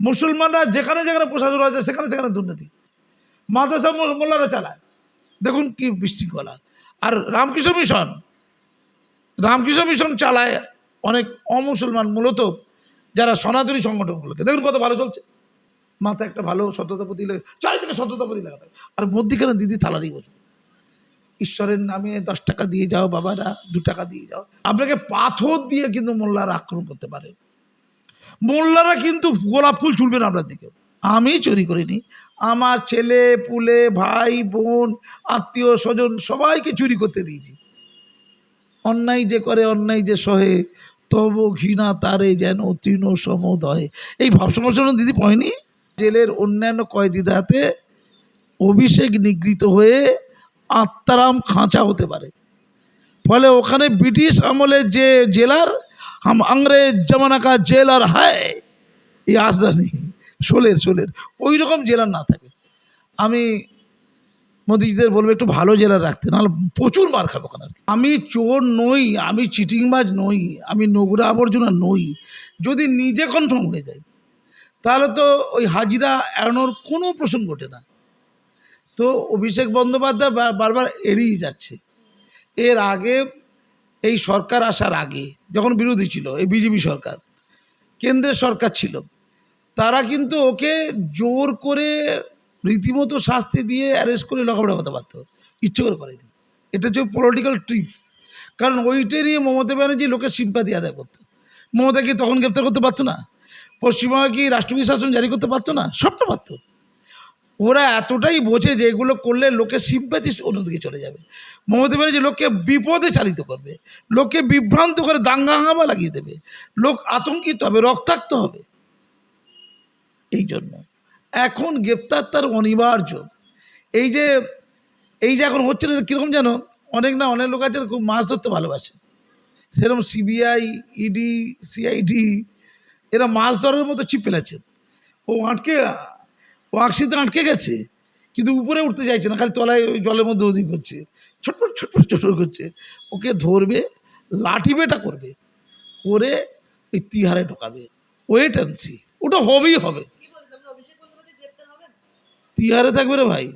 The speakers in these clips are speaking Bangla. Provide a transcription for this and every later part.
মুসলমানরা যেখানে যেখানে প্রশাসন আছে সেখানে সেখানে দুর্নীতি, মাদ্রাসা মোল্লারা চালায়, দেখুন কি বিশৃঙ্খলা। আর রামকৃষ্ণ মিশন চালায় অনেক অমুসলমান, মূলত যারা সনাতনী সংগঠনগুলোকে, দেখুন কত ভালো চলছে। মাথায় একটা ভালো সততাপতি লাগে, চারিদিকে সততাপতি লাগাতে, আর মধ্যিখানে দিদি থালা দিয়ে বসে, ঈশ্বরের নামে 10 টাকা দিয়ে যাও বাবারা, 2 টাকা দিয়ে যাও। আপনাকে পাথর দিয়ে কিন্তু মোল্লারা আক্রমণ করতে পারে। মোল্লারা কিন্তু গোলাপ ফুল ছুড়বেন আপনার দিকে। আমি চুরি করিনি, আমার ছেলে পুলে ভাই বোন আত্মীয় স্বজন সবাইকে চুরি করতে দিয়েছি। অন্যায় যে করে অন্যায় যে সহে, তবু ঘৃণা তারে যেন তৃণ সমদয়। এই ভাবসমর্ষণ দিদি পয়নি। জেলের অন্যান্য কয়েদিদের হাতে অভিষেক নিগৃহীত হয়ে আত্মারাম খাঁচা হতে পারে। ফলে ওখানে ব্রিটিশ আমলে যে জেলার হাম আংরেজ জমানা কা জেলার হায়, এই আসরা নেই, শোলের ওই রকম জেলার না থাকে। আমি মোদিজিদের বলবো একটু ভালো জেলার রাখতে, নাহলে প্রচুর মার খাবো ওখানে। আমি চোর নই, আমি চিটিংবাজ নই, আমি নোংরা আবর্জনা নই। যদি নিজে কনফার্ম হয়ে যায় তাহলে তো ওই হাজিরা এড়ানোর কোনো প্রসঙ্গ ওঠে না। তো অভিষেক বন্দ্যোপাধ্যায় বারবার এড়িয়ে যাচ্ছে। এর আগে এই সরকার আসার আগে যখন বিরোধী ছিল, এই বিজেপি সরকার, কেন্দ্রের সরকার ছিল, তারা কিন্তু ওকে জোর করে রীতিমতো শাস্তি দিয়ে অ্যারেস্ট করে লকআপে ঢোকাতে পারত, ইচ্ছে করে করেনি। এটা হচ্ছে পলিটিক্যাল ট্রিক্স। কারণ ওইটা নিয়ে মমতা ব্যানার্জি লোকের সিম্পাতি আদায় করতো। মমতা কি তখন গ্রেপ্তার করতে পারতো না? পশ্চিমবঙ্গে কি রাষ্ট্রপতি শাসন জারি করতে পারতো না? সবটা পারতো। ওরা এতটাই বোঝে যে এগুলো করলে লোকের সিম্প্যাথি অন্যদিকে চলে যাবে। মমতা ব্যানার্জি লোককে বিপদে চালিত করবে, লোককে বিভ্রান্ত করে দাঙ্গা হাঙ্গামা লাগিয়ে দেবে, লোক আতঙ্কিত হবে, রক্তাক্ত হবে। এই জন্য এখন গ্রেপ্তার তার অনিবার্য। এই যে এখন হচ্ছে না, কীরকম যেন অনেক লোক আছে খুব মাছ ধরতে ভালোবাসে, সেরকম সিবিআই, ইডি, সিআইডি এরা মাছ ধরার মতো চিপ ফেলেছে। ও আকশিতে আটকে গেছে, কিন্তু উপরে উঠতে চাইছে না, খালি তলায় ওই জলের মধ্যে ওদিক করছে, ছটফট করছে। ওকে ধরবে, লাঠি বেটা করবে, করে ওই তিহারে ঢোকাবে। ওয়েট অ্যান্ড সি, ওটা হবেই হবে। তিহারে থাকবে রে ভাই,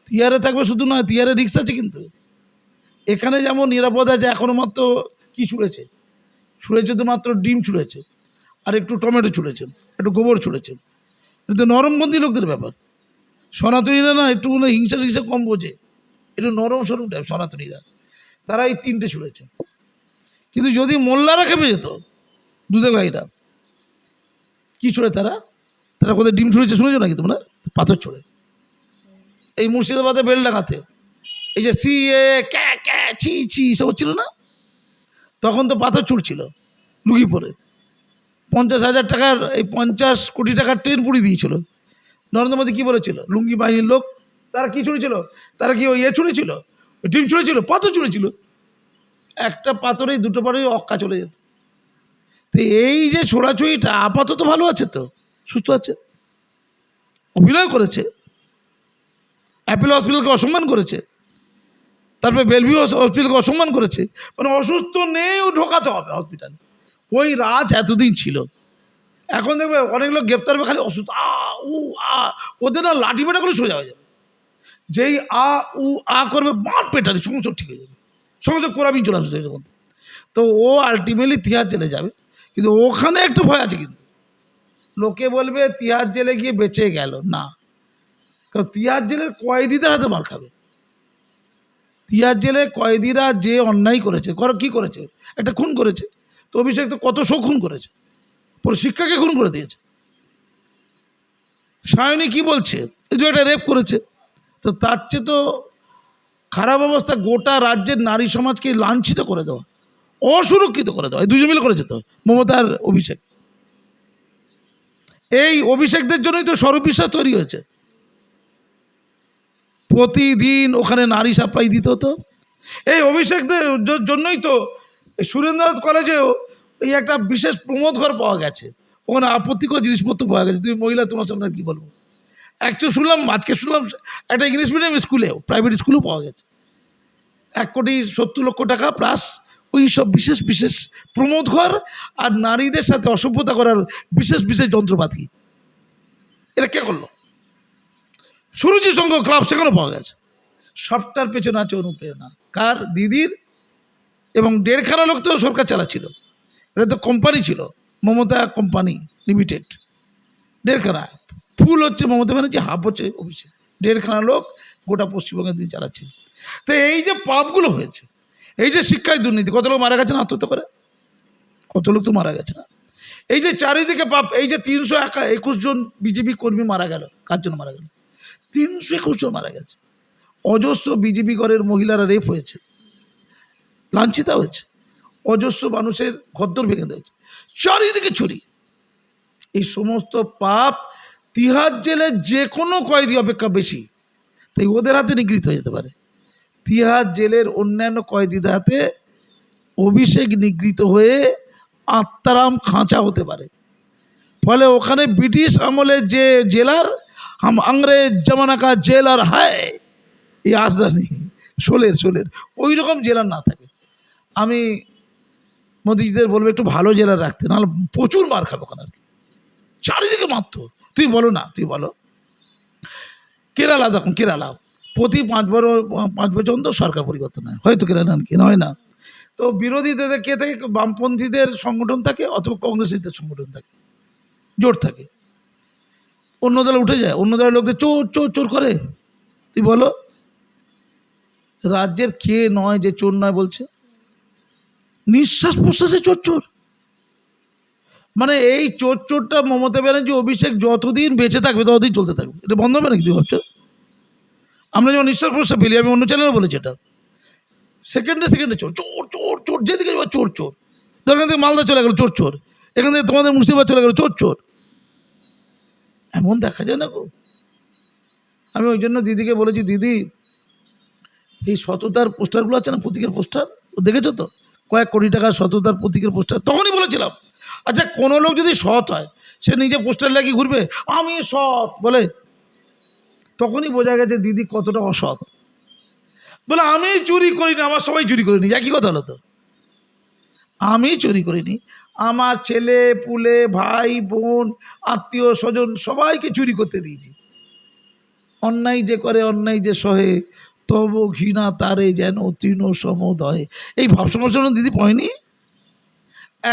তিহারে থাকবে। শুধু নয়, তিহারে রিক্স আছে কিন্তু। এখানে যেমন নিরাপদ আছে, এখনও মাত্র কি ছুঁড়েছে তো মাত্র ডিম ছুঁড়েছে, আর একটু টমেটো ছুঁড়েছে, একটু গোবর ছুঁড়েছে। কিন্তু নরমপন্থী লোকদের ব্যাপার, সনাতনীরা না একটু হিংসা কম বোঝে, একটু নরম সরম টাইপ সনাতনীরা, তারা এই 3টে ছুঁড়েছে। কিন্তু যদি মোল্লারা খেপে যেত, দুধের গাড়িটা কী ছুঁড়ে, তারা কোথায় ডিম ছুঁড়েছে শুনেছো নাকি তোমরা? পাথর ছুঁড়ে। এই মুর্শিদাবাদে বেলডাঙাতে এই যে ছি সব হচ্ছিল না, তখন তো পাথর ছুঁড়ছিল লুঙ্গি পরে। 50,000 টাকার, এই 50 কোটি টাকার ট্রেন পুড়িয়ে দিয়েছিল। নরেন্দ্র মোদী কী বলেছিল? লুঙ্গি বাহিনীর লোক তারা কী ছুঁড়েছিল? তারা কি ওই ছুঁড়েছিল, ডিম ছুঁড়েছিল, পাথর ছুঁড়েছিল। একটা পাথরেই 2টো পাথরেই অক্কা চলে যেত। তো এই যে ছোড়াছুড়িটা আপাতত ভালো আছে, তো সুস্থ আছে, অভিনয় করেছে, অ্যাপেলো হসপিটালকে অসম্মান করেছে, তারপরে বেলভিউ হসপিটালকে অসম্মান করেছে। মানে অসুস্থ নেই, ও ঢোকাতে হবে হসপিটালে। ওই রাজ এতদিন ছিল। এখন দেখবে অনেক লোক গ্রেপ্তার হবে খালি অসুস্থ, ওদের না লাঠি পেটা করে সোজা হয়ে যাবে। যেই করবে মার পেটারি, সমস্ত ঠিক হয়ে যাবে, সমস্ত কোরাবিন চলে আসবে এর মধ্যে। তো ও আলটিমেটলি তিহার জেলে যাবে। কিন্তু ওখানে একটু ভয় আছে, কিন্তু লোকে বলবে তিহার জেলে গিয়ে বেঁচে গেল না, কারণ তিহার জেলের কয়েদিদের হাতে মার খাবে। তিহার জেলে কয়েদিরা যে অন্যায় করেছে, কী করেছে, একটা খুন করেছে। তো অভিষেক তো কত খুন করেছে, পুরো শিক্ষাকে খুন করে দিয়েছে। সায়নী কি বলছে, এই 2 একটা রেপ করেছে। তো তার চেয়ে তো খারাপ অবস্থা গোটা রাজ্যের নারী সমাজকে লাঞ্ছিত করে দেওয়া, অসুরক্ষিত করে দেওয়া। এই 2জন মিলে করেছে তো, মমতা আর অভিষেক। এই অভিষেকদের জন্যই তো স্বরূপ বিশ্বাস তৈরি হয়েছে। প্রতিদিন ওখানে নারী সাপ্লাই দিত। তো এই অভিষেকদের জন্যই তো সুরেন্দ্রনাথ কলেজেও এই একটা বিশেষ প্রমোদ ঘর পাওয়া গেছে, ওখানে আপত্তিকর জিনিসপত্র পাওয়া গেছে। তুমি মহিলা, তোমার সামনে কী বলবো। আজকে শুনলাম একটা ইংলিশ মিডিয়াম স্কুলেও, প্রাইভেট স্কুলেও পাওয়া গেছে 1,70,00,000 টাকা প্লাস ওই সব বিশেষ বিশেষ প্রমোদ ঘর আর নারীদের সাথে অসভ্যতা করার বিশেষ বিশেষ যন্ত্রপাতি, এটা কে করলো? সুরুচি সংঘ ক্লাব, সেখানে পাওয়া গেছে। সবটার পেছনে আছে অনুপ্রেরণা কার? দিদির। এবং 1.5খানা লোক তো সরকার চালাচ্ছিল, এটা তো কোম্পানি ছিল, মমতা কোম্পানি লিমিটেড। 1.5খানা ফুল হচ্ছে মমতা ব্যানার্জি, হাফ হচ্ছে অভিষেক। 1.5খানা লোক গোটা পশ্চিমবঙ্গের দিন চালাচ্ছিল। তো এই যে পাপগুলো হয়েছে, এই যে শিক্ষায় দুর্নীতি, কত লোক মারা গেছে না আত্মহত্যা করে? কত লোক তো মারা গেছে না? এই যে চারিদিকে পাপ, এই যে 321 জন বিজেপি কর্মী মারা গেল, কার জন্য মারা গেল? 321 জন মারা গেছে। অজস্র বিজেপি ঘরের মহিলারা রেপ হয়েছে, লাঞ্ছিতা হয়েছে, অজস্র মানুষের ঘরদোর ভেঙে দিয়েছে, চারিদিকে চুরি। এই সমস্ত পাপ তিহার জেলের যে কোনো কয়েদি অপেক্ষা বেশি, তাই ওদের হাতে নিগৃহীত হয়ে যেতে পারে। তিহার জেলের অন্যান্য কয়েদিদের হাতে অভিষেক নিগৃহীত হয়ে আত্মারাম খাঁচা হতে পারে। ফলে ওখানে ব্রিটিশ আমলে যে জেলার হাম আংরেজ জমানা কা জেলার হায়, এই আসরা নেই, শোলের ওই রকম জেলার না থাকে। আমি মোদিজিদের বলবো একটু ভালো জেলার রাখতে, নাহলে প্রচুর মার খাবো ওখানে আর কি, চারিদিকে মারত। তুই বলো না, তুই বলো কেরালা, দেখুন কেরালা প্রতি 5 বছর তো সরকার পরিবর্তন হয়, হয়তো কেরালা কি হয় না। তো বিরোধীদের কে থাকে? বামপন্থীদের সংগঠন থাকে অথবা কংগ্রেসীদের সংগঠন থাকে, জোট থাকে। অন্য দলে উঠে যায়, অন্য দলের লোকদের চোর চোর চোর করে। তুই বলো রাজ্যের কে নয় যে চোর নয় বলছে? নিঃশ্বাস প্রশ্বাসে চোর চোর। মানে এই চোরটা মমতা ব্যানার্জি অভিষেক যতদিন বেঁচে থাকবে ততদিন চলতে থাকবে, এটা বন্ধ হবে নাকি? তুই ভাবছো? আমরা যেমন নিঃশ্বাস প্রশ্বাস ফেলি, আমি অন্য চ্যানেলে বলেছি এটা, সেকেন্ডে চোর চোর চোর চোর, যেদিকে যাবে চোর চোর। এখান থেকে মালদা চলে গেল চোর চোর, এখান থেকে তোমাদের মুর্শিদাবাদ চলে গেল চোর চোর। এমন দেখা যায় না গো। আমি ওই জন্য দিদিকে বলেছি, দিদি এই সততার পোস্টারগুলো আছে না, প্রতীকের পোস্টার, দেখেছো তো? কয়েক কোটি টাকার সততার প্রতীকের পোস্টার। তখনই বলেছিলাম, আচ্ছা কোনো লোক যদি সৎ হয়, সে নিজে পোস্টার লাগিয়ে ঘুরবে আমি সৎ বলে? তখনই বোঝা গেছে দিদি কতটা অসৎ। বলে আমি চুরি করিনি, আমার সবাই চুরি করিনি, একই কথা হলো তো। আমি চুরি করিনি, আমার ছেলে পুলে ভাই বোন আত্মীয় স্বজন সবাইকে চুরি করতে দিয়েছি। অন্যায় যে করে অন্যায় যে সহে, তব ঘৃণা তারে যেন তৃণ সমোদয়। এই ভাব সমর্থন দিদি পড়েনি।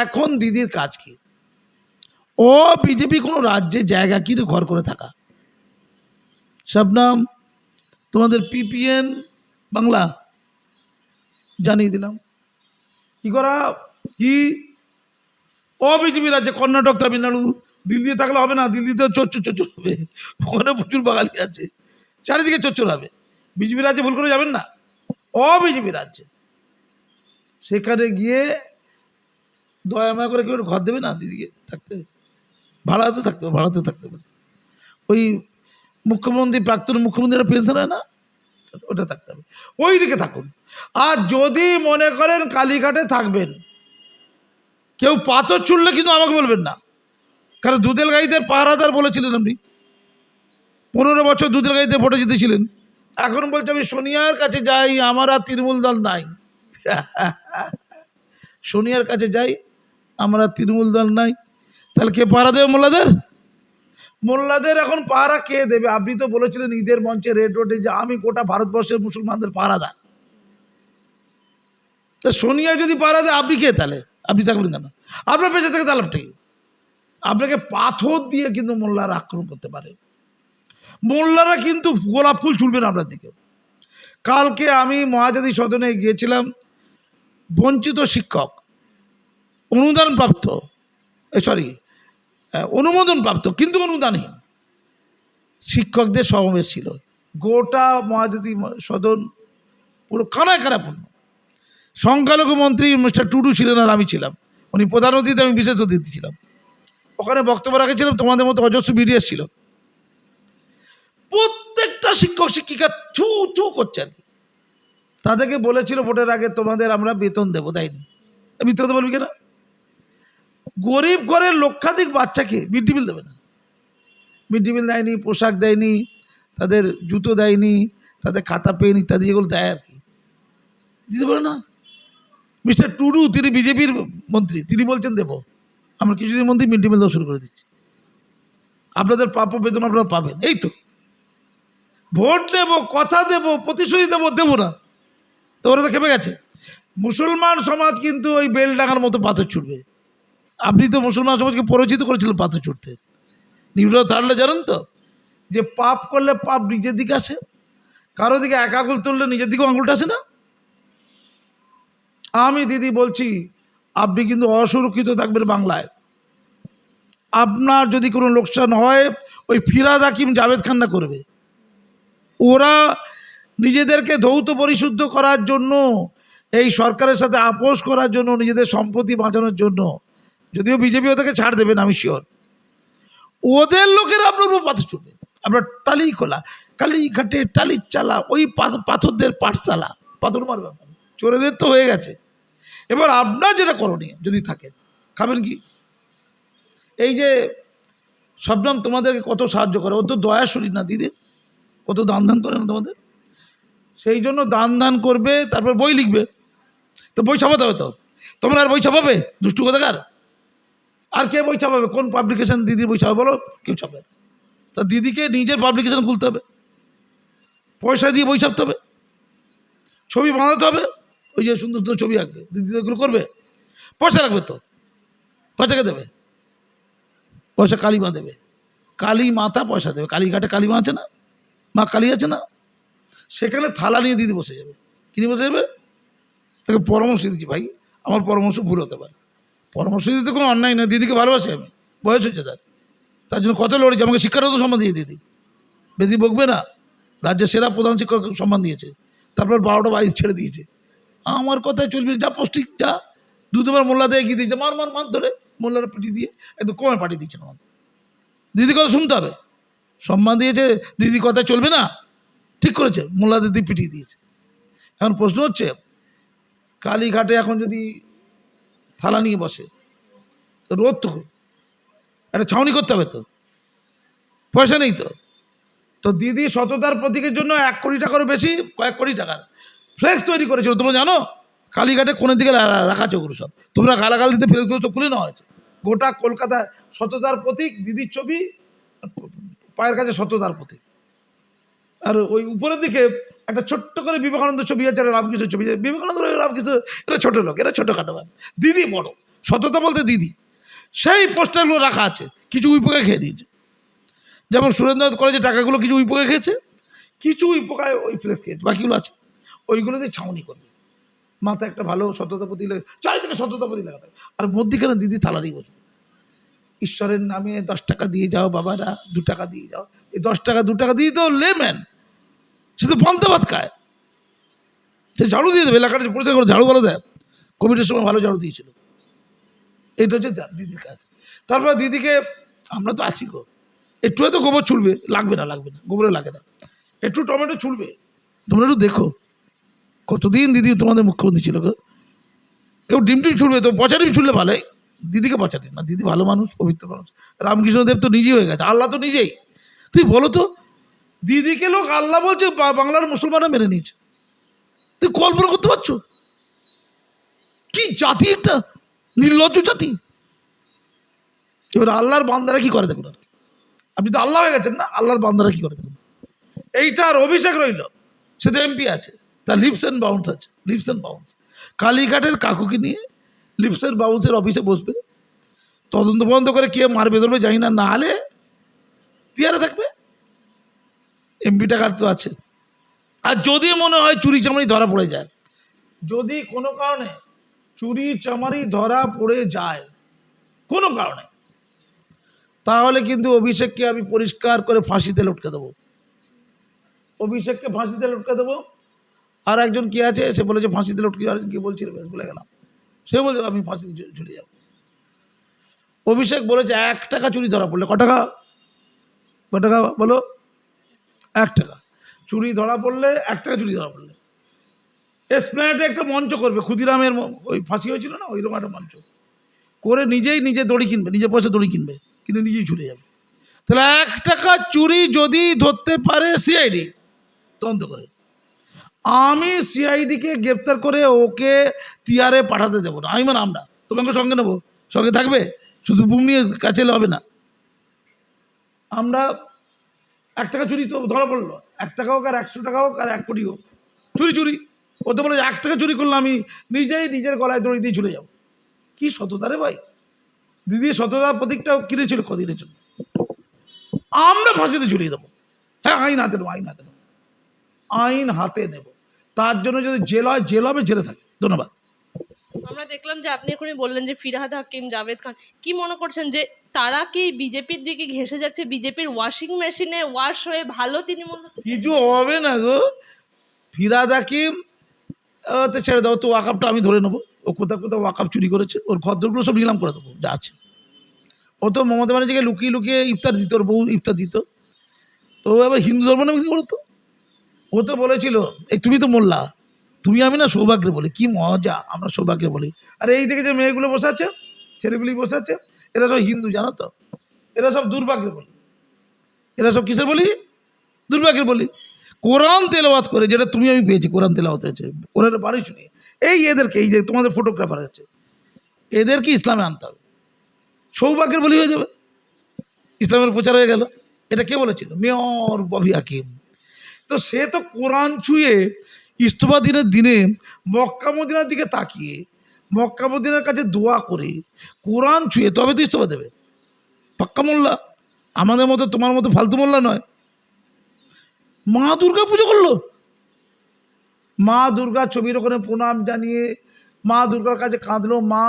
এখন দিদির কাজ কি? ও বিজেপি কোনো রাজ্যে জায়গা কিনে ঘর করে থাকা। শবনম, তোমাদের পিপিএন বাংলা জানিয়ে দিলাম কি করা কি। ও বিজেপি রাজ্যে কর্ণাটক তামিলনাড়ু, দিল্লিতে থাকলে হবে না, দিল্লিতেও চোর চোর হবে, ওখানে প্রচুর বাঙালি আছে, চারিদিকে চোর হবে। বিজেপি রাজ্যে ভুল করে যাবেন না, ও বিজেপি রাজ্যে সেখানে গিয়ে দয়া মায়া করে কেউ ঘর দেবে না দিদিকে থাকতে, ভাড়াতে থাকতে হবে, ভাড়াতে থাকতে হবে। ওই মুখ্যমন্ত্রী প্রাক্তন মুখ্যমন্ত্রীরা পেনশন হয় না, ওটা থাকতে হবে, ওই দিকে থাকুন। আর যদি মনে করেন কালীঘাটে থাকবেন, কেউ পাথর ছুড়লে কিন্তু আমাকে বলবেন না, কারণ দুধেল গাইদের পাহারাদার বলেছিলেন আপনি, 15 বছর দুধেল গাইতে ভোটে জিতেছিলেন। এখন বলছে আমি সোনিয়ার কাছে যাই, আমার আর তৃণমূল দল নাই। সোনিয়ার কাছে যাই, আমার আর তৃণমূল দল নাই, তাহলে কে পাহারা দেবে? মোল্লাদের। মোল্লাদের এখন পাহারা কে দেবে? আপনি তো বলেছিলেন ঈদের মঞ্চে রেড রোডে যে আমি গোটা ভারতবর্ষের মুসলমানদের পাহারাদার। তা সোনিয়া যদি পাহারা দেয়, আপনি কে তাহলে? আপনি থাকবেন কেন? আপনার পেছনে থেকে তালাবটা কি? আপনাকে পাথর দিয়ে কিন্তু মোল্লারা আক্রমণ করতে পারে। মোল্লারা কিন্তু গোলাপ ফুল ছুড়বে না আপনার দিকে। কালকে আমি মহাজাতি সদনে গিয়েছিলাম, বঞ্চিত শিক্ষক, অনুদানপ্রাপ্ত অনুমোদনপ্রাপ্ত কিন্তু অনুদানহীন শিক্ষকদের সমাবেশ ছিল। গোটা মহাজাতি সদন পুরো কানায় কানাপূর্ণ। সংখ্যালঘু মন্ত্রী মিস্টার টুডু ছিলেন আর আমি ছিলাম, উনি প্রধান অতিথি, আমি বিশেষ অতিথি ছিলাম। ওখানে বক্তব্য রাখেছিলাম, তোমাদের মতো অজস্র মিডিয়া ছিল। প্রত্যেকটা শিক্ষক শিক্ষিকা থু থু করছে আর কি। তাদেরকে বলেছিল ভোটের আগে তোমাদের আমরা বেতন দেবো, দেয়নি। মিথ্যে কথা বলবি কেনা? গরিব ঘরের লক্ষাধিক বাচ্চাকে মিড ডে মিল দেবে না, মিড ডে মিল দেয়নি, পোশাক দেয়নি, তাদের জুতো দেয়নি, তাদের খাতা পেন ইত্যাদি যেগুলো দেয় আর কি, দিতে পারে না। মিস্টার টুডু তিনি বিজেপির মন্ত্রী, তিনি বলছেন দেবো। আমরা কিছুদিন মন্ত্রী মিড ডে মিল দেওয়া শুরু করে দিচ্ছি, আপনাদের প্রাপ্য বেতন আপনারা পাবেন। এই তো ভোট দেব, কথা দেব, প্রতিশ্রুতি দেবো, দেবো না তো ওরা তো খেপে গেছে। মুসলমান সমাজ কিন্তু ওই বেলডাঙার মতো পাথর ছুটবে। আপনি তো মুসলমান সমাজকে পরিচিত করেছিলেন পাথর ছুটতে। নিউটন থার্ডলে জানেন তো যে পাপ করলে পাপ নিজের দিকে আসে, কারো দিকে এক আঙুল তুললে নিজের দিকেও আঙুলটা আসে না। আমি দিদি বলছি, আপনি কিন্তু অসুরক্ষিত থাকবেন বাংলায়। আপনার যদি কোনো লোকসান হয়, ওই ফিরাদ হাকিম জাভেদ খান্না করবে। ওরা নিজেদেরকে ধৌত পরিশুদ্ধ করার জন্য, এই সরকারের সাথে আপোষ করার জন্য, নিজেদের সম্পত্তি বাঁচানোর জন্য, যদিও বিজেপি ওদেরকে ছাড় দেবেন আমি শিওর, ওদের লোকেরা আপনার উপর পাথর ছুটবে। আপনার টালি খোলা, কালীঘাটে টালির চালা, ওই পাথরদের পাঠশালা, পাথর মারবে। চোরেদের তো হয়ে গেছে। এবার আপনার যেটা করণীয় যদি থাকে, খাবেন কি? এই যে শবনম তোমাদেরকে কত সাহায্য করে, ও তো দয়া শরীর না দিদি, কত দান দান করে না তোমাদের, সেই জন্য দান দান করবে, তারপর বই লিখবে। তো বই ছাপাতে হবে তো, তোমরা আর বই ছাপাবে দুষ্টু কোথাকার? আর কে বই ছাপাবে? কোন পাবলিকেশন দিদির বই ছাপাবে বলো? কেউ ছাপাবে। তা দিদিকে নিজের পাবলিকেশন খুলতে হবে, পয়সা দিয়ে বই ছাপতে হবে, ছবি বানাতে হবে, ওই যে সুন্দর সুন্দর ছবি আঁকবে দিদি, এগুলো করবে, পয়সা রাখবে তো, পয়সাকে দেবে, পয়সা কালী মা দেবে, কালী মাতা পয়সা দেবে। কালীঘাটে কালী মা আছে না, মা কালী আছে না, সেখানে থালা নিয়ে দিদি বসে যাবে। কি নিয়ে বসে যাবে? তাকে পরামর্শ দিচ্ছি ভাই, আমার পরামর্শ ভুল হতে পারে, পরামর্শ দিতে কোনো অন্যায় নেই, দিদিকে ভালোবাসি আমি, বয়স হয়েছে তার জন্য কত লড়েছি, আমাকে শিক্ষারত্ন সম্মান দিয়ে দিদি, বেশি বকবে না, রাজ্যের সেরা প্রধান শিক্ষক সম্মান দিয়েছে, তারপর 12টা 22 ছেড়ে দিয়েছে। আমার কথায় চলবি, যা পৌষ্টিক যা, দুবার মোল্লা দিয়ে এগিয়ে দিয়েছে, মার মার মার ধরে মোল্লারা পিটিয়ে দিয়ে একদম কমে পাঠিয়ে দিচ্ছেন। আমার দিদি কথা শুনতে হবে, সম্মান দিয়েছে, দিদি কথা চলবে না, ঠিক করেছে, মোল্লা দিদি পিটিয়ে দিয়েছে। এখন প্রশ্ন হচ্ছে, কালীঘাটে এখন যদি থালা নিয়ে বসে, রোদ তো একটা ছাউনি করতে হবে, তো পয়সা নেই তো। তো দিদি সততার প্রতীকের জন্য 1 কোটি টাকারও বেশি, কয়েক কোটি টাকার ফ্লেক্স তৈরি করেছিল। তোমরা জানো কালীঘাটে কোনের দিকে রাখা চোখগুলো সব, তোমরা গালাগাল দিতে ফ্লেক্সগুলো চোখ খুলে নেওয়া হয়েছে। গোটা কলকাতায় সততার প্রতীক দিদির ছবি, পায়ের কাছে সততার প্রতীক। আর ওই উপরের দিকে একটা ছোট্ট করে বিবেকানন্দ ছবি আছে, রামকৃষ্ণ ছবি। বিবেকানন্দ রামকৃষ্ণ এরা ছোটো লোক, এরা ছোটোখাটো, দিদি বড়, সততা বলতে দিদি। সেই পোস্টারগুলো রাখা আছে, কিছু উইপোকে খেয়ে দিয়েছে। যেমন সুরেন্দ্রনাথ কলেজে টাকাগুলো কিছু উইপোকে খেয়েছে, কিছু উইপোকায় ওই ফ্লেক্স খেয়েছে, বাকিগুলো আছে। ওইগুলো দিয়ে ছাউনি করবে, মাথায় একটা ভালো সততা প্রতীক লাগে, চারিদিকে সততা প্রতীক লাগাতে হবে। আর মধ্যিখানে দিদি থালা দিয়ে বসবে, ঈশ্বরের নামে 10 টাকা দিয়ে যাও বাবারা, 2 টাকা দিয়ে যাও। এই 10 টাকা 2 টাকা দিয়ে তো লেম্যান, সে তো পান্তা ভাত খায়, সে ঝাড়ু দিয়ে দেবে, এলাকাটা পরিষ্কার করে ঝাড়ু ভালো দেয়, কোভিডের সময় ভালো ঝাড়ু দিয়েছিল। এটা হচ্ছে দিদির কাজ। তারপর দিদিকে আমরা তো আছি গো, একটু হয়তো গোবর ছুলবে, লাগবে না গোবরে লাগে না, একটু টমেটো ছুলবে। তোমরা একটু দেখো, কতদিন দিদি তোমাদের মুখ্যমন্ত্রী ছিল গো, কেউ ডিম ছুলবে তো, পচা ডিম ছুললে ভালো, দিদিকে পচা ডিম না, দিদি ভালো মানুষ, পবিত্র মানুষ। রামকৃষ্ণদেব তো নিজেই হয়ে গেছে, আল্লাহ তো নিজেই। তুই বলো তো, দিদিকে লোক আল্লাহ বলছে, বাংলার মুসলমানরা মেনে নিয়েছে। তুই কল্পনা করতে পারছো? কি জাতি একটা নির্লজ্জ জাতি। এবার আল্লাহর বান্দারা কি করে দেখুন, আপনি তো আল্লাহ হয়ে গেছেন না, আল্লাহর বান্দারা কি করে দেখুন। এইটার অভিষেক রইল, সে তো এমপি আছে, তার লিপস অ্যান্ড বাউন্স আছে, লিপস অ্যান্ড বাউন্স। কালীঘাটের কাকুকে নিয়ে লিপস অ্যান্ড বাউন্সের অফিসে বসবে, তদন্ত বন্ধ করে কে মারবে ধরবে জানি না, না হলে তিয়ারে থাকবে, এমপিটা কার তো আছে। আর যদি মনে হয় চুরি চামারি ধরা পড়ে যায়, যদি কোনো কারণে চুরি চামারি ধরা পড়ে যায় কোনো কারণে, তাহলে কিন্তু অভিষেককে আমি পরিষ্কার করে ফাঁসিতে লটকে দেবো, অভিষেককে ফাঁসিতে লটকে দেবো। আর একজন কি আছে, সে বলেছে ফাঁসিতে লটকে, আর কি বলছিল বেশ ভুলে গেলাম, সে বলছিল আমি ফাঁসিতে ঝুলে যাব। অভিষেক বলেছে 1 টাকা চুরি ধরা পড়লে, ক টাকা বলো, 1 টাকা চুরি ধরা পড়লে, 1 টাকা চুরি ধরা পড়লে এসপ্ল্যানেডে একটা মঞ্চ করবে, ক্ষুদিরামের ওই ফাঁসি হয়েছিল না, ওইরকম একটা মঞ্চ করে নিজে দড়ি কিনবে, নিজে পয়সা দড়ি কিনবে, কিন্তু নিজেই ছুটে যাবে। তাহলে 1 টাকা চুরি যদি ধরতে পারে সিআইডি তদন্ত করে, আমি সিআইডিকে গ্রেপ্তার করে ওকে তিয়ারে পাঠাতে দেবো না। আমি মানে আমরা তোমাকে সঙ্গে নেবো, সঙ্গে থাকবে, শুধু বুম নিয়ে কাছে এলে হবে না। আমরা 1 টাকা চুরি তো ধরা পড়লো, 1 টাকা হোক আর 100 টাকা হোক আর 1 কোটি হোক, চুরি ও তো বলে 1 টাকা চুরি করলে আমি নিজের গলায় দড়ি দিয়ে চলে যাবো। কি সততা রে ভাই! দিদি সততার প্রতীকটা কিনেছিল কদিনের জন্য, আমরা ফাঁসিতে ঝুলিয়ে দেবো। হ্যাঁ, আইন হাতে নেবো, আইন হাতে নেব। তার জন্য যদি জেল হয় জেল হবে, জেলে থাকে। ধন্যবাদ। আমরা দেখলাম যে আপনি এখনই বললেন যে ফিরহাদ হাকিম, জাভেদ খান, কি মনে করছেন যে তারা কি বিজেপির দিকে ঘেঁষে যাচ্ছে, বিজেপির ওয়াশিং মেশিনে ওয়াশ হয়ে ভালো তৃণমূল? কিছু হবে না গো। ফিরহাদ হাকিম তো ছেড়ে দাও তো, ওয়াকাপটা আমি ধরে নেবো। ও কোথাও ওয়াকাপ চুরি করেছে, ওর ঘরদোরগুলো সব নিলাম করে দেবো যা আছে। ও তো মমতা ব্যানার্জিকে লুকিয়ে ইফতার দিত, ওর বউ ইফতার দিত। তো এবার হিন্দু ধর্ম নামে কী করতো? ও তো বলেছিল, এই তুমি তো মোল্লা, তুমি আমি না সৌভাগ্যে বলি, কি মজা, আমরা সৌভাগ্যে বলি। আর এই দিকে যে মেয়েগুলো বসে আছে, ছেলেগুলি বসে আছে, এরা সব হিন্দু, জানো তো? এরা সব দুর্ভাগ্যে বলি, এরা সব কিসের বলি? দুর্ভাগ্যের বলি। কোরআন তেলাওয়াত করে, যেটা তুমি আমি পেয়েছি, কোরআন তেলাওয়াত হয়েছে, কোরআনের বাড়ি শুনি। এদেরকে, এই যে তোমাদের ফটোগ্রাফার আছে, এদেরকে ইসলামে আনতে হবে, সৌভাগ্যের বলি হয়ে যাবে, ইসলামের প্রচার হয়ে গেল। এটা কে বলেছিল? মেয়র ববি হাকিম। তো সে তো কোরআন ছুঁয়ে ইস্তফা দিনে মক্কা মদিনার দিকে তাকিয়ে, মক্কা মদিনার কাছে দোয়া করে কোরআন ছুঁয়ে তবে তো ইস্তফা দেবে। পাক্কা মোল্লা, আমাদের মতো তোমার মতো ফালতু মোল্লা নয়। মা দুর্গা পুজো করলো, মা দুর্গা ছবির ওখানে প্রণাম জানিয়ে মা দুর্গার কাছে কাঁদলো, মা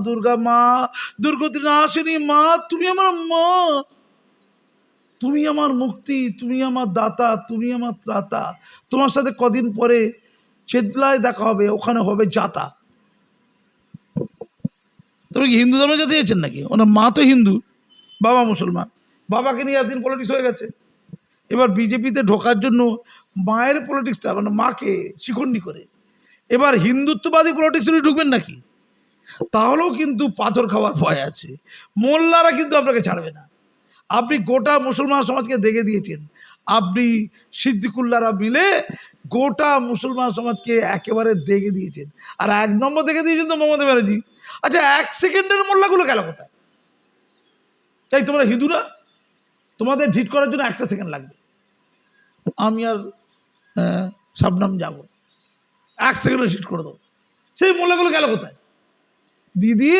দুর্গা, মা দুর্গতির আসেনি, মা তুমি আমার মা, তুমি আমার মুক্তি, তুমি আমার দাতা, তুমি আমার ত্রাতা। তোমার সাথে কদিন পরে চেতলায় দেখা হবে, ওখানে হবে যাতা। তবে কি হিন্দু ধর্মে যেতে চেয়েছেন নাকি? ওনার মা তো হিন্দু, বাবা মুসলমান, বাবাকে নিয়ে একদিন পলিটিক্স হয়ে গেছে। এবার বিজেপিতে ঢোকার জন্য মায়ের পলিটিক্সটা, মানে মাকে শিখণ্ডী করে এবার হিন্দুত্ববাদী পলিটিক্স উনি ঢুকবেন নাকি? তাহলেও কিন্তু পাথর খাওয়ার ভয় আছে। মোল্লারা কিন্তু আপনাকে ছাড়বে না। আপনি গোটা মুসলমান সমাজকে দেখে দিয়েছেন, আপনি সিদ্দিকুল্লাহরা মিলে গোটা মুসলমান সমাজকে একেবারে দেখে দিয়েছেন। আর 1 নম্বর দেখে দিয়েছেন তো মমতা ব্যানার্জি। আচ্ছা, 1 সেকেন্ডের মোল্লাগুলো গেল কোথায়? তাই তোমরা হিন্দুরা, তোমাদের ঢিট করার জন্য 1টা সেকেন্ড লাগবে। আমি আর শাবনাম যাব, 1 সেকেন্ডে হিট করে দেবো। সেই মোল্লাগুলো গেল কোথায়? দিদি,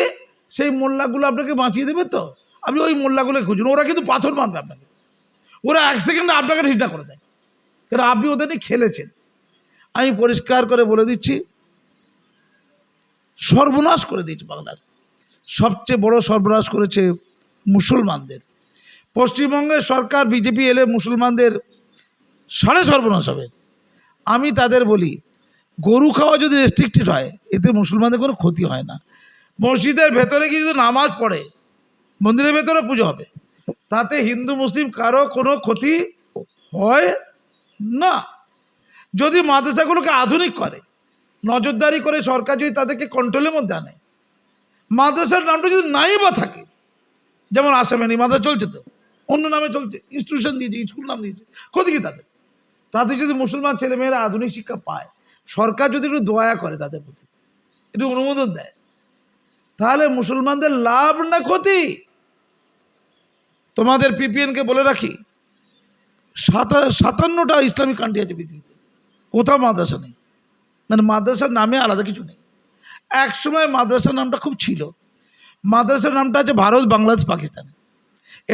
সেই মোল্লাগুলো আপনাকে বাঁচিয়ে দেবে তো? আপনি ওই মোল্লাগুলো খুঁজুন, ওরা কিন্তু পাথর মারবে আপনাকে। ওরা 1 সেকেন্ডে আপনাকে হিটটা করে দেয়, কারণ আপনি ওদের নিয়ে খেলেছেন। আমি পরিষ্কার করে বলে দিচ্ছি, সর্বনাশ করে দিয়েছে বাংলার। সবচেয়ে বড় সর্বনাশ করেছে মুসলমানদের। পশ্চিমবঙ্গের সরকার বিজেপি এলে মুসলমানদের সাড়ে সর্বনাশ হবে। আমি তাদের বলি, গরু খাওয়া যদি রেস্ট্রিক্টেড হয়, এতে মুসলমানদের কোনো ক্ষতি হয় না। মসজিদের ভেতরে গিয়ে যদি নামাজ পড়ে, মন্দিরের ভেতরে পুজো হবে, তাতে হিন্দু মুসলিম কারো কোনো ক্ষতি হয় না। যদি মাদ্রাসাগুলোকে আধুনিক করে, নজরদারি করে সরকার যদি তাদেরকে কন্ট্রোলের মধ্যে আনে, মাদ্রাসার নামটা যদি নাই বা থাকে, যেমন আসামে নেই, মাদ্রাসা চলছে তো, অন্য নামে চলছে, ইনস্টিটিউশন দিয়েছে, স্কুল নাম দিয়েছে, ক্ষতি কি তাদের? তাতে যদি মুসলমান ছেলেমেয়েরা আধুনিক শিক্ষা পায়, সরকার যদি একটু দয়া করে তাদের প্রতি, একটু অনুমোদন দেয়, তাহলে মুসলমানদের লাভ না ক্ষতি? তোমাদের পিপিএনকে বলে রাখি, 57টা ইসলামিক কান্ট্রি আছে পৃথিবীতে, কোথাও মাদ্রাসা নেই, মানে মাদ্রাসার নামে আলাদা কিছু নেই। একসময় মাদ্রাসার নামটা খুব ছিল, মাদ্রাসার নামটা আছে ভারত, বাংলাদেশ, পাকিস্তান।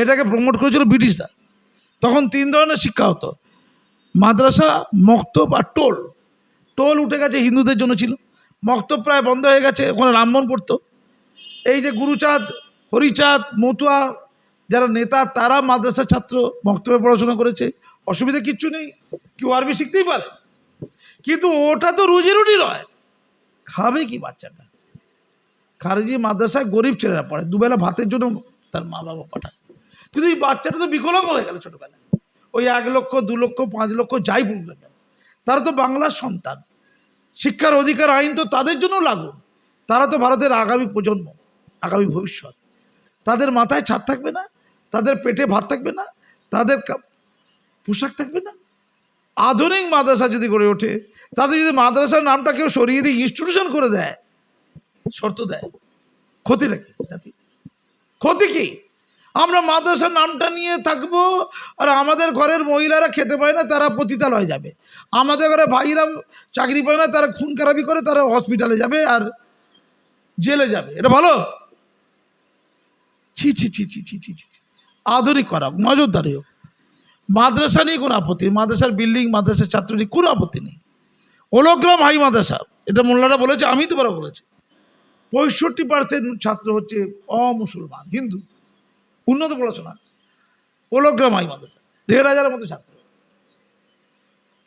এটাকে প্রমোট করেছিল ব্রিটিশরা। তখন 3 ধরনের শিক্ষা হতো, মাদ্রাসা, মক্তব আর টোল। টোল উঠে গেছে, হিন্দুদের জন্য ছিল। মক্তব প্রায় বন্ধ হয়ে গেছে, ওখানে রামমোহন পড়তো। এই যে গুরুচাঁদ, হরিচাঁদ, মতুয়া যারা নেতা, তারা মাদ্রাসার ছাত্র, মক্তবে পড়াশোনা করেছে, অসুবিধা কিচ্ছু নেই, কেউ আরবি শিখতেই পারে। কিন্তু ওটা তো রুজি রুটি নয়, খাবে কি বাচ্চাটা? খারেজি মাদ্রাসায় গরিব ছেলেরা পড়ে, দুবেলা ভাতের জন্য তার মা বাবা পাঠায়। কিন্তু এই বাচ্চাটা তো বিকলাঙ্গ হয়ে গেল ছোটবেলায়। ওই 1 লক্ষ, 2 লক্ষ, 5 লক্ষ যাই পড়বে না, তারা তো বাংলার সন্তান। শিক্ষার অধিকার আইন তো তাদের জন্য লাগু। তারা তো ভারতের আগামী প্রজন্ম, আগামী ভবিষ্যৎ। তাদের মাথায় ছাদ থাকবে না, তাদের পেটে ভাত থাকবে না, তাদের পোশাক থাকবে না, আধুনিক মাদ্রাসা যদি গড়ে ওঠে, তাতে যদি মাদ্রাসার নামটা কেউ সরিয়ে দিয়ে ইনস্টিটিউশন করে দেয়, শর্ত দেয়, ক্ষতি নাকি জাতি? ক্ষতি কি? আমরা মাদ্রাসার নামটা নিয়ে থাকবো, আর আমাদের ঘরের মহিলারা খেতে পায় না, তারা পতিতালয়ে যাবে। আমাদের ঘরে ভাইরা চাকরি পায় না, তারা খুন খারাপি করে, তারা হসপিটালে যাবে আর জেলে যাবে। এটা ভালো? ছি ছি ছি ছি ছি ছি ছি ছি। আধুনিক করা, নজরদারি হোক। মাদ্রাসা নিয়ে কোনো আপত্তি, মাদ্রাসার বিল্ডিং, মাদ্রাসার ছাত্র নিয়ে কোনো আপত্তি নেই। ওলোগ্রাম হাই মাদ্রাসা, এটা মোল্লারা বলেছে, আমি তো বড় বলেছি। 65% ছাত্র হচ্ছে অমুসলমান, হিন্দু, উন্নত পড়াশোনা। ওলোগ্রাম হাই মাদ্রাসা 1,500-এর মতো ছাত্র।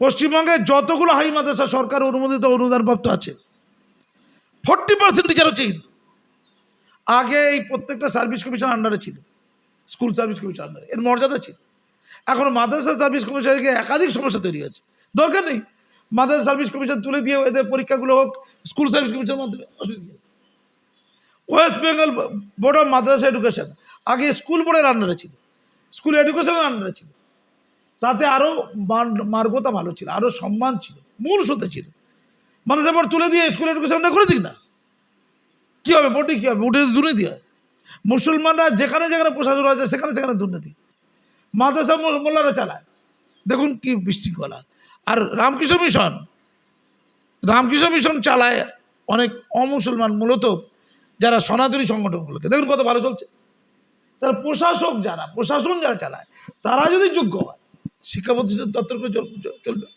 পশ্চিমবঙ্গে যতগুলো হাই মাদ্রাসা সরকার অনুমোদিত অনুদানপ্রাপ্ত আছে, 40% টিচার হচ্ছে হিন্দু। আগে এই প্রত্যেকটা সার্ভিস কমিশন আন্ডারে ছিল, স্কুল সার্ভিস কমিশন আন্ডারে, এর মর্যাদা ছিল। এখন মাদ্রাসা সার্ভিস কমিশনকে একাধিক সমস্যা তৈরি হচ্ছে। দরকার নেই মাদ্রাসা সার্ভিস কমিশন তুলে দিয়ে এদের পরীক্ষাগুলো হোক স্কুল সার্ভিস কমিশনের মাধ্যমে, অসুবিধা। West Bengal board of Madrasa education আগে স্কুল বোর্ডের আন্ডারে ছিল, স্কুল এডুকেশনের আন্ডারে ছিল। তাতে আরও মার্গতা ভালো ছিল, আরও সম্মান ছিল, মূল সত্যি ছিল। মাদ্রাসা বোর্ড তুলে দিয়ে স্কুল এডুকেশনটা করে দিক না, কী হবে? বোর্ডে কী হবে? বোর্ডে দুর্নীতি হয়। মুসলমানরা যেখানে যেখানে প্রশাসন আছে সেখানে সেখানে দুর্নীতি। মাদ্রাসা মোল্লারা চালায়, দেখুন কি বিশৃঙ্খলা। আর রামকৃষ্ণ মিশন চালায় অনেক অমুসলমান, মূলত যারা সনাতনী সংগঠনগুলোকে, দেখুন কত ভালো চলছে। তারা প্রশাসন যারা চালায়, তারা যদি যোগ্য হয়, শিক্ষা প্রতিষ্ঠান তত্ত্ব করে চলবে।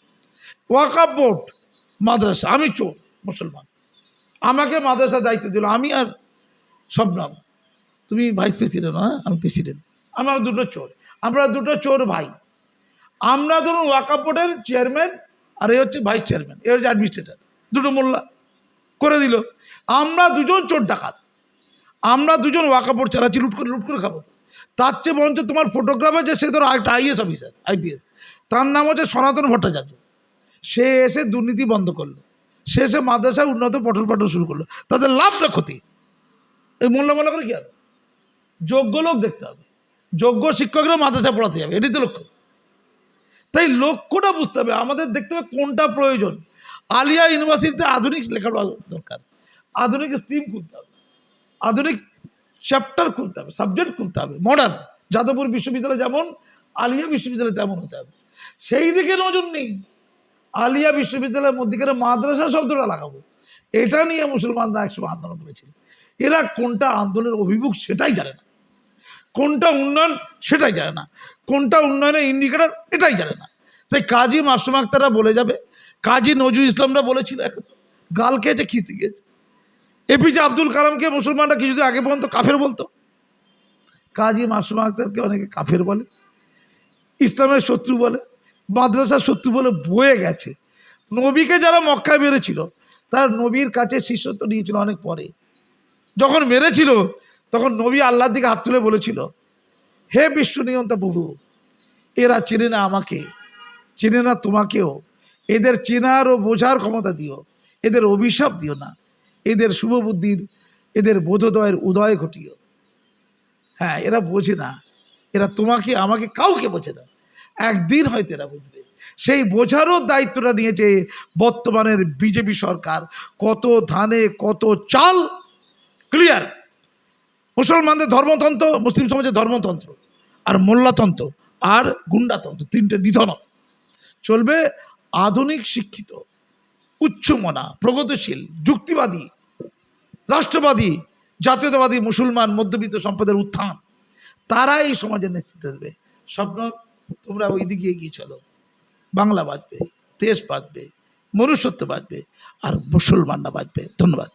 ওয়াকাফ বোর্ড মাদ্রাসা, আমি চোর মুসলমান, আমাকে মাদ্রাসার দায়িত্ব দিল, আমি আর শবনম, তুমি ভাইস প্রেসিডেন্ট, হ্যাঁ আমি প্রেসিডেন্ট, আমরা দুটো চোর, আমরা দুটো চোর ভাই। আমরা ধরুন ওয়াকাফ বোর্ডের চেয়ারম্যান, আর এ হচ্ছে ভাইস চেয়ারম্যান, এ হচ্ছে অ্যাডমিনিস্ট্রেটর, দুটো মোল্লা করে দিল। আমরা দুজন চোর ডাকাত, আমরা দুজন ওয়াকাফ বোর্ড চালাচ্ছি, লুট করে খাবো। তার চেয়ে বরঞ্চ তোমার ফটোগ্রাফার যে, সে ধরো একটা আইএস অফিসার, আইপিএস, তার নাম হচ্ছে সনাতন ভট্টাচার্য, সে এসে দুর্নীতি বন্ধ করলো, সে এসে মাদ্রাসায় উন্নত পঠন পাঠন শুরু করলো। তাদের লাভ না ক্ষতি? এই মোল্লা করে কি হবে? যোগ্য লোক দেখতে হবে, যোগ্য শিক্ষকরা মাদ্রাসায় পড়াতে যাবে, এটাই তো লক্ষ্য। তাই লক্ষ্যটা বুঝতে হবে, আমাদের দেখতে হবে কোনটা প্রয়োজন। আলিয়া ইউনিভার্সিটিতে আধুনিক লেখাপড়া দরকার, আধুনিক স্ট্রিম খুলতে হবে, আধুনিক চ্যাপ্টার খুলতে হবে, সাবজেক্ট খুলতে হবে, মডার্ন। যাদবপুর বিশ্ববিদ্যালয় যেমন, আলিয়া বিশ্ববিদ্যালয় তেমন হতে হবে। সেই দিকে নজর নেই। আলিয়া বিশ্ববিদ্যালয়ের মধ্যেখানে মাদ্রাসা শব্দটা লাগাবো, এটা নিয়ে মুসলমানরা একসময় আন্দোলন করেছিল। এরা কোনটা আন্দোলনের অভিমুখ সেটাই জানে না, কোনটা উন্নয়ন সেটাই জানে না, কোনটা উন্নয়নের ইন্ডিকেটর এটাই জানে না। তাই কাজী মাসুম আক্তাররা বলে যাবে, কাজী নজরুল ইসলামরা বলেছিল, এখন গাল খেয়েছে, খিস্তি খেয়েছে। এপিজে আব্দুল কালামকে মুসলমানরা কিছুদিন আগে পর্যন্ত কাফের বলতো, কাজী মাসুম আক্তারকে অনেকে কাফের বলে, ইসলামের শত্রু বলে, মাদ্রাসার শত্রু বলে বয়ে গেছে। নবীকে যারা মক্কায় মেরেছিল, তারা নবীর কাছে শিষ্যত্ব নিয়েছিল অনেক পরে। যখন মেরেছিল তখন নবী আল্লাহর দিকে হাত তুলে বলেছিল, হে বিশ্ব নিয়ন্তা প্রভু, এরা চেনে না আমাকে, চেনে না তোমাকেও, এদের চেনার ও বোঝার ক্ষমতা দিও, এদের অভিশাপ দিও না, এদের শুভবুদ্ধির, এদের বোধোদয়ের উদয় ঘটিও। হ্যাঁ, এরা বোঝে না, এরা তোমাকে আমাকে কাউকে বোঝে না, একদিন হয়তো এরা বুঝবে। সেই বোঝারও দায়িত্বটা নিয়েছে বর্তমানের বিজেপি সরকার। কত ধানে কত চাল, ক্লিয়ার। মুসলমানদের ধর্মতন্ত্র, মুসলিম সমাজের ধর্মতন্ত্র, আর মোল্লাতন্ত্র, আর গুন্ডাতন্ত্র, তিনটে নিধন চলবে। আধুনিক শিক্ষিত, উচ্চমনা, প্রগতিশীল, যুক্তিবাদী, রাষ্ট্রবাদী, জাতীয়তাবাদী মুসলমান মধ্যবিত্ত সম্প্রদায়ের উত্থান, তারা এই সমাজের নেতৃত্ব দেবে। স্বপ্ন, তোমরা ওই দিকে এগিয়ে চলো, বাংলা বাঁচবে, দেশ বাঁচবে, মনুষ্যত্ব বাঁচবে, আর মুসলমানরা বাঁচবে। ধন্যবাদ।